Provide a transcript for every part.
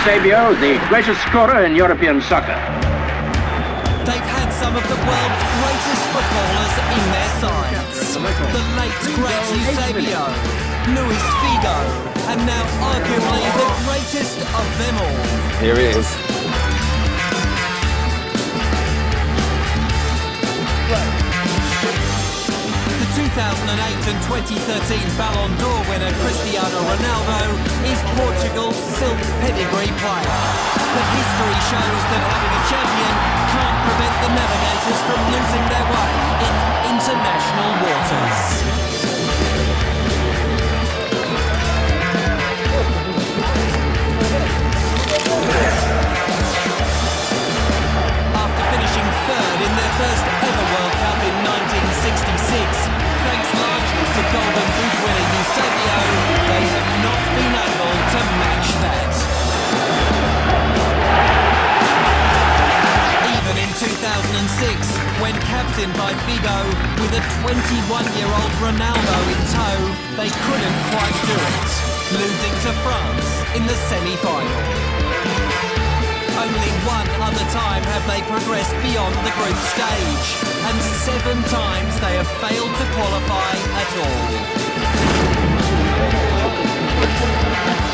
Eusebio, the greatest scorer in European soccer. They've had some of the world's greatest footballers in their sides. The late great Eusebio, Luis Figo, and now arguably the greatest of them all. Here he is. The 2008 and 2013 Ballon d'Or winner Cristiano Ronaldo is Portugal's silk pedigree player. But history shows that having a champion can't prevent the navigators from losing their way in international waters. After finishing third in their first ever World Cup in 1966, thanks largely to Golden Boot winner Eusebio, they have not been able to match that. Even in 2006, when captained by Figo, with a 21-year-old Ronaldo in tow, they couldn't quite do it, losing to France in the semi-final. Only one other time have they progressed beyond the group stage, and 7 times they have failed to qualify at all.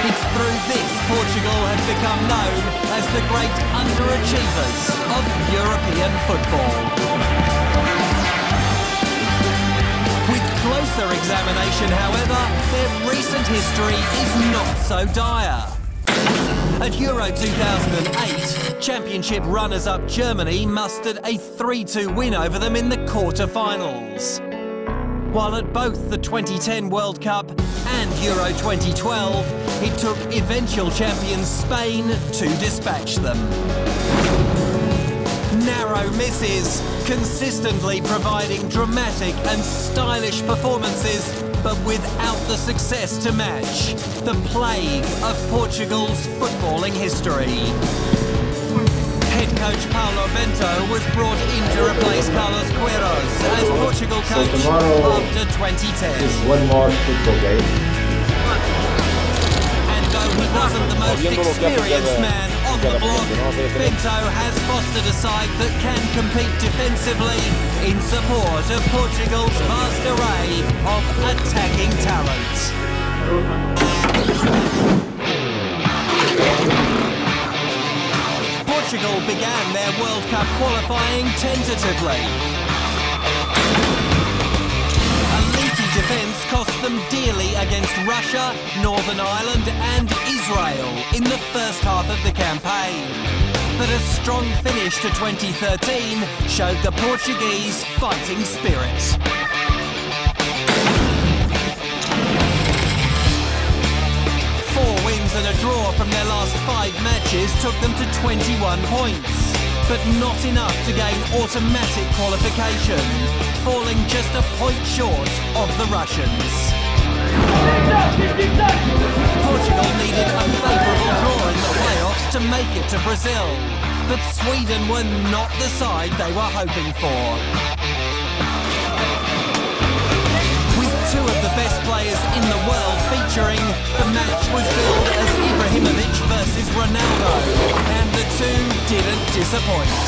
It's through this Portugal have become known as the great underachievers of European football. With closer examination, however, their recent history is not so dire. At Euro 2008, Championship runners-up Germany mustered a 3-2 win over them in the quarter-finals. While at both the 2010 World Cup and Euro 2012, it took eventual champions Spain to dispatch them. Narrow misses, consistently providing dramatic and stylish performances, but without the success to match. The plague of Portugal's footballing history. Head coach Paulo Bento was brought in to replace Carlos Queiroz as Portugal coach after 2010. Just one more football game. And though he wasn't the most experienced man on the block, Bento has fostered a side that can compete defensively in support of Portugal's vast array of attacking talent. Portugal began their World Cup qualifying tentatively. A leaky defence cost them dearly against Russia, Northern Ireland and Israel in the first half of the campaign. But a strong finish to 2013 showed the Portuguese fighting spirit. 4 wins and a draw from their last 5 matches took them to 21 points, but not enough to gain automatic qualification, falling just a point short of the Russians. Portugal needed a favourable draw in the playoffs to make it to Brazil, but Sweden were not the side they were hoping for. With 2 of the best players in the world featuring, the match was billed as Ibrahimovic versus Ronaldo, and the 2 didn't disappoint.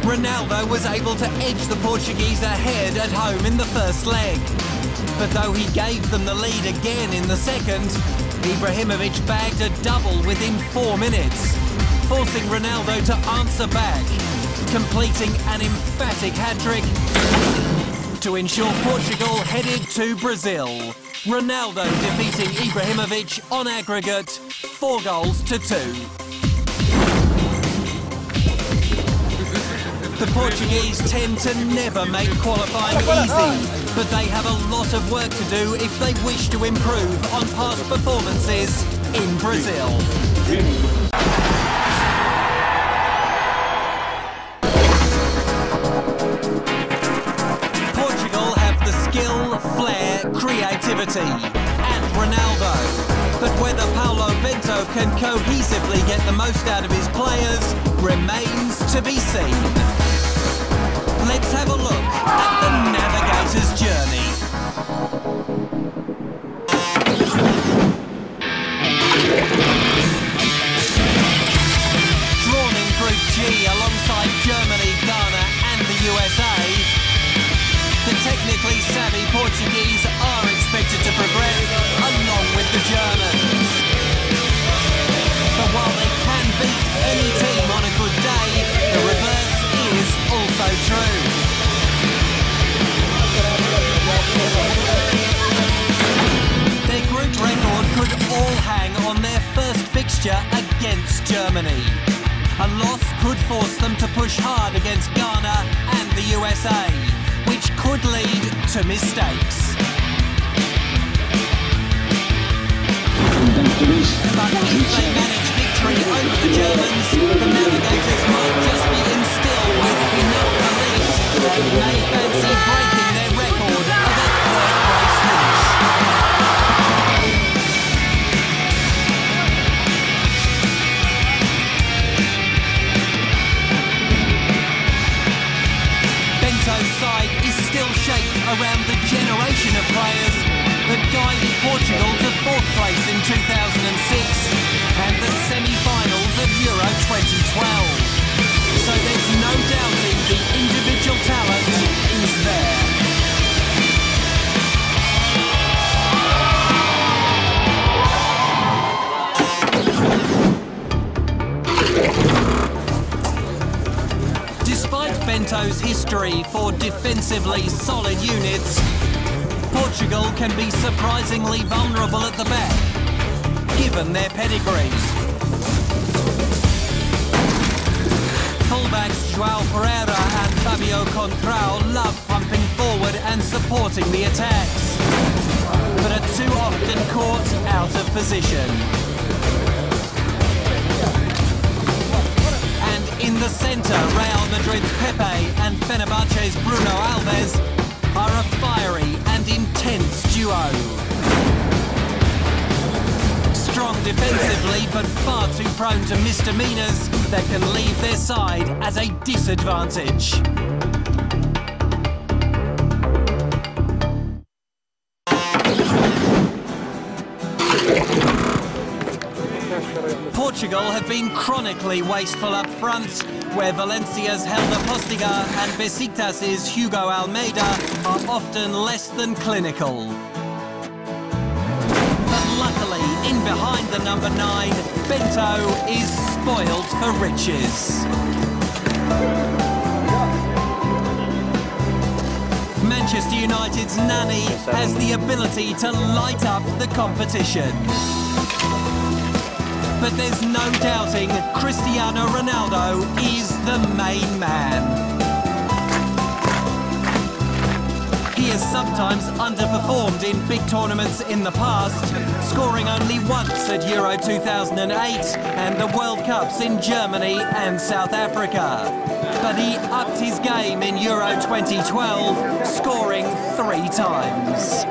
Ronaldo was able to edge the Portuguese ahead at home in the first leg. But though he gave them the lead again in the second, Ibrahimovic bagged a double within 4 minutes, forcing Ronaldo to answer back, completing an emphatic hat-trick to ensure Portugal headed to Brazil. Ronaldo defeating Ibrahimovic on aggregate 4 goals to 2. The Portuguese tend to never make qualifying easy, but they have a lot of work to do if they wish to improve on past performances in Brazil. Portugal have the skill, flair, creativity, and Ronaldo. But whether Paulo Bento can cohesively get the most out of his players remains to be seen. Let's have a look at the navigator's journey. Germany. A loss could force them to push hard against Ghana and the USA, which could lead to mistakes. But if they manage victory over the Germans, the navigators might just be instilled with enough belief and may fancy breaking their record of a third-place finish. Bento's side is still shaped around the generation of players that guided Portugal to 4th place in 2006 and the semi-finals of Euro 2012. So there's no doubting the individual talent is there. Despite Bento's history for defensively solid units, Portugal can be surprisingly vulnerable at the back, given their pedigrees. Fullbacks João Pereira and Fabio Contrao love pumping forward and supporting the attacks, but are too often caught out of position. And in the centre, Real Madrid's Pepe and Fenerbahce's Bruno Alves are a fiery and intense duo. Strong defensively, but far too prone to misdemeanours that can leave their side at a disadvantage. Portugal have been chronically wasteful up front, where Valencia's Helder Postiga and Besiktas's Hugo Almeida are often less than clinical. But luckily, in behind the number 9, Bento is spoiled for riches. Manchester United's Nani has the ability to light up the competition. But there's no doubting Cristiano Ronaldo is the main man. He has sometimes underperformed in big tournaments in the past, scoring only once at Euro 2008 and the World Cups in Germany and South Africa. But he upped his game in Euro 2012, scoring 3 times.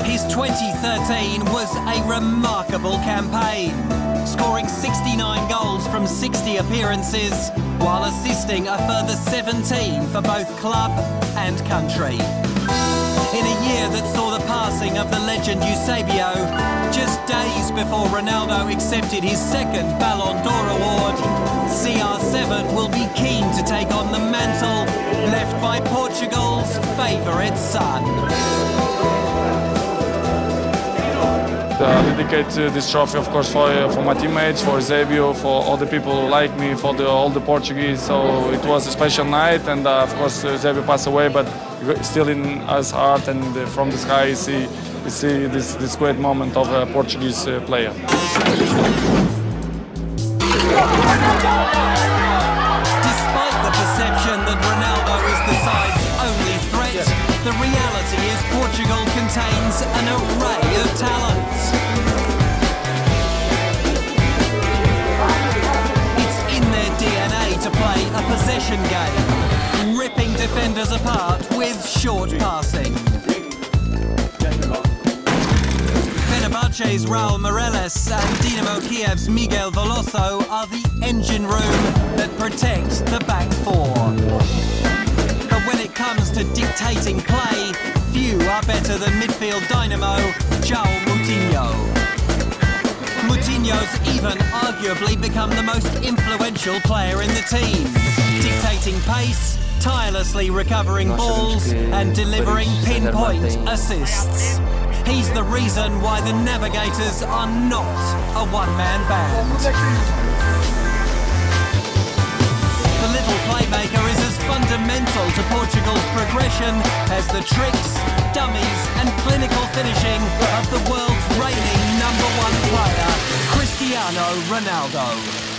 His 2013 was a remarkable campaign, scoring 69 goals from 60 appearances, while assisting a further 17 for both club and country. In a year that saw the passing of the legend Eusebio, just days before Ronaldo accepted his 2nd Ballon d'Or award, CR7 will be keen to take on the mantle left by Portugal's favourite son. I dedicate this trophy, of course, for my teammates, for Eusebio, for all the people who like me, for all the Portuguese. So it was a special night, and of course Eusebio passed away, but still in us heart, and from the sky we see this great moment of a Portuguese player. Despite the perception that Ronaldo is the side's only threat, the reality is Portugal contains an array of talents. It's in their DNA to play a possession game, ripping defenders apart with short passing. Fenerbahce's Raul Meireles and Dinamo Kiev's Miguel Veloso are the engine room that protects the back four. But when it comes to dictating play, few are better than midfield dynamo João Moutinho. Moutinho's even arguably become the most influential player in the team, dictating pace, tirelessly recovering balls and delivering pinpoint assists. He's the reason why the Navigators are not a one-man band. The little playmaker is as fundamental to Portugal's progression as the tricks dummies and clinical finishing of the world's reigning #1 player, Cristiano Ronaldo.